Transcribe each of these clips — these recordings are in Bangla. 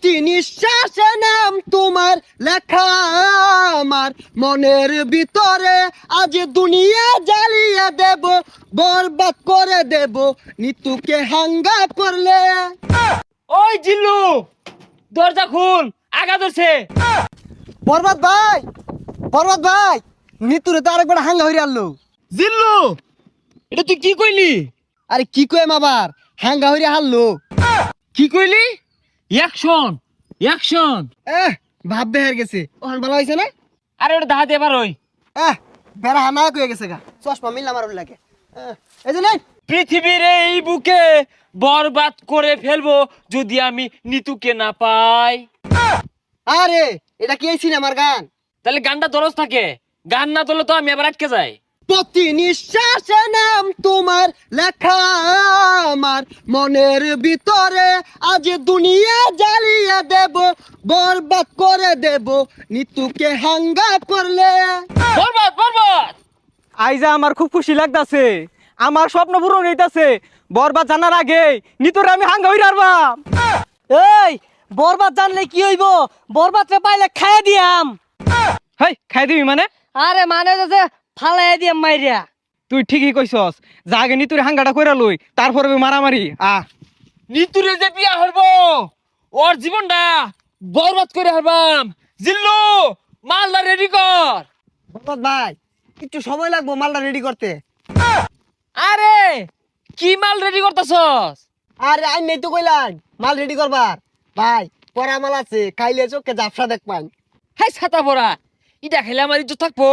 প্রতি নিঃশ্বাসে নাম তোমার লেখা আমার মনের ভিতরে, আজ দুনিয়া জ্বালিয়ে দেব, বরবাদ করে দেব নিতুকে হাঙ্গা করলে। ওই জিল্লু, দরজা খুল, আগা ধরছে। বরবাদ ভাই, বরবাদ ভাই, নিতুরে তো আরেকবার হাঙ্গা হইরে আনলো। জিল্লু, এটা তুই কি কইলি? আরে কি কইম আবার, হাঙ্গা হইরে হারলো। কি কইলি? Action, action. ভাব বেহার গেছে, ওখান ভালো হয়েছে না? আরে ওটা দাহাতে এবার ওই বেড়া হানা কয়ে গেছে গা, চশমা মিললাম আর লাগে। এই যে নেই, পৃথিবীর এই বুকে বরবাদ করে ফেলবো যদি আমি নিতুকে না পাই। আরে এটা কি এই সিনেমার গান? তাহলে গানটা দরজ থাকে, গান না তোলে তো আমি এবার আটকে যাই। প্রতি নিঃশ্বাসে নাম তোমার লেখা আমার মনের ভিতরে, আজ দুনিয়া জ্বালিয়ে দেব, বরবাদ করে দেব নিতুকে হাঙ্গা করলে। বরবাদ, বরবাদ। আইজা আমার খুব খুশি লাগতাছে, আমার স্বপ্ন পূরণ হইতাছে। বরবাদ জানার আগে নিতরে আমি হাঙ্গা হইরা আরবাম। এই বরবাদ জানলে কি হইব? বরবাদরে পাইলে খাইয়া দিয়াম। হেই, খাই দিবি মানে? আরে মানে যে ফালাই দিয়াম মাইরিয়া। তুই ঠিকই কইছস, যা আগে নিতুরে হাঙ্গাটা কইরা লই, তারপরে মারামারি। নিতুরে যে বিয়া হইব, ওর জীবনটা বরবাদ করে হারবাম। জিল্লু, মালদা রেডি কর। বরবাদ ভাই, একটু সময় লাগবো মালটা রেডি করতে। আরে কি মাল রেডি করতেছস? আরে আই নেই তো কইলাম মাল রেডি করবার। ভাই পরা মাল আছে, খাইলে চোখে জাফসা দেখবান। হাই ছাতা পড়া, ইটা খেলে আমার ইজ্জত থাকবো।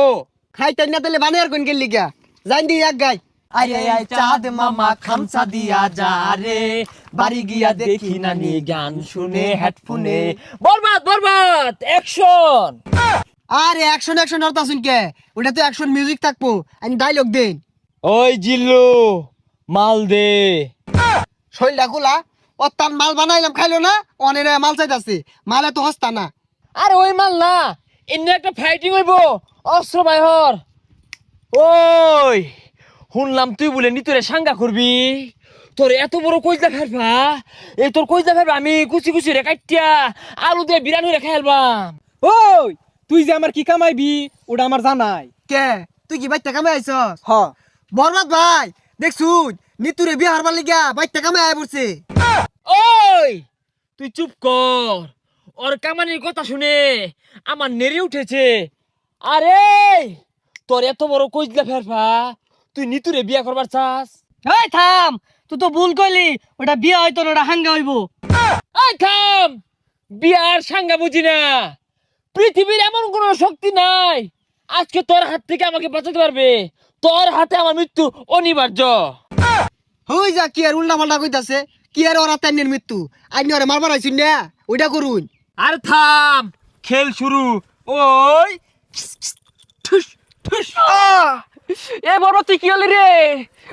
খাইতেন না তাহলে বানিয়ার কোন গেল লিগা জান দি এক গাই। আরে আয় চাঁদ মামা খামসা দিয়া যা রে, বাড়ি গিয়া দেখি নানি গান শুনে হেডফোনে। বরবাদ, বরবাদ, অ্যাকশন। আরে অ্যাকশন অ্যাকশন হরতা শুন কে, ওটা তো অ্যাকশন মিউজিক থাকবো, আমি ডায়লগ দেন। ওই জিল্লু, মাল দে। শৈলটা গুলা ও তার মাল বানাইলাম খাইলো না, অনেরে মাল চাইতাছে, মালে তো হস্তা না। আরে ওই মাল না, এমনি একটা ফাইটিং হইব, অস্ত্র বাইহর। ওই শুনলাম তুই বলে নিতরে সাঙ্গা করবি, তোর এত বড় কইজা ফেলবা, এই তোর কইজা ফেলবা আমি কুচি কুচি রে কাটিয়া আলু দিয়ে বিরানি রে খাইলবাম। ওই তুই যে আমার কি কামাইবি ওটা আমার জানাই। কে তুই কি বাইতে কামে আইছস? হ, বরবাদ ভাই দেখছুন নিতুরে বিয়ে হারবার লিগা বাইতে কামে আয় পড়ছে। ওই তুই চুপ কর, ওর কামানির কথা শুনে আমার নেড়ে উঠেছে। আরে তোর এত বড় কইজলা ফেরফা, তুই নিতুরে বিয়া করবার চাস? এই থাম, তুই তো ভুল কইলি, ওটা বিয়ে হয়তো না, ওটা হাঙ্গা হইব। এই থাম, বিয়ার সাঙ্গা বুঝি না। পৃথিবীর এমন কোন শক্তি নাই আজকে তোর হাত থেকে আমাকে বাঁচাতে পারবে। তোর হাতে আমার মৃত্যু অনিবার্য। হই যা কি আর উল্টা পাল্টা কইতাছে, কি আর ওরা তাইনের মৃত্যু, আইনি ওরে মারবার আইছুন না, ওইটা করুন। আর থাম, খেল শুরু। ওই ঠুস ঠুস। এ বরবাদ তুই কি হলি রে?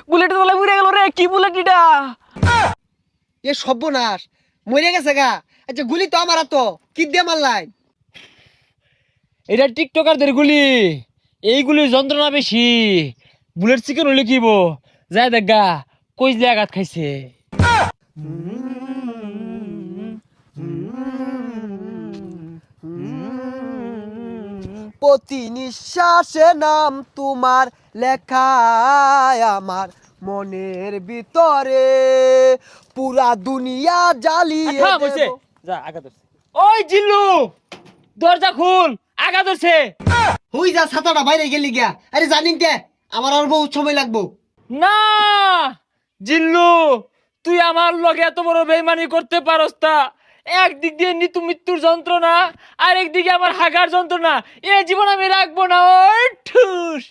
বুলেট তোলা উড়ে গেল রে, কি বুলেট এটা? এ সর্বনাশ, মরে গেছে গা। আচ্ছা গুলি তো আমার তো কি দিয়ে মারলাই? এটা টিকটকারদের গুলি, এইগুলির যন্ত্রণা বেশি। বুলেট চিকেন হলে কিব যায় দেখা কইজলে আঘাত খাইছে। প্রতি নিঃশ্বাসে নাম তোমার লেখা আমার মনের ভিতরে, পুরা দুনিয়া জ্বালিয়ে থাম হইছে, দেব। যা আঘাত ধরছে। ওই জিল্লু, দরজা খুল, আঘাত ধরছে। হই যা ছাতাটা বাইরে গেলি গিয়া। আরে জানিন কে আমার আর বহুত সময় লাগবো। না জিল্লু, তুই আমার লগে এত বড় বেইমানি করতে পারস তা? একদিক দিয়ে নিতু মৃত্যুর যন্ত্রণা, আর একদিকে আমার হাগার যন্ত্রণা, এ জীবন আমি রাখবো না। ওই ঠুস।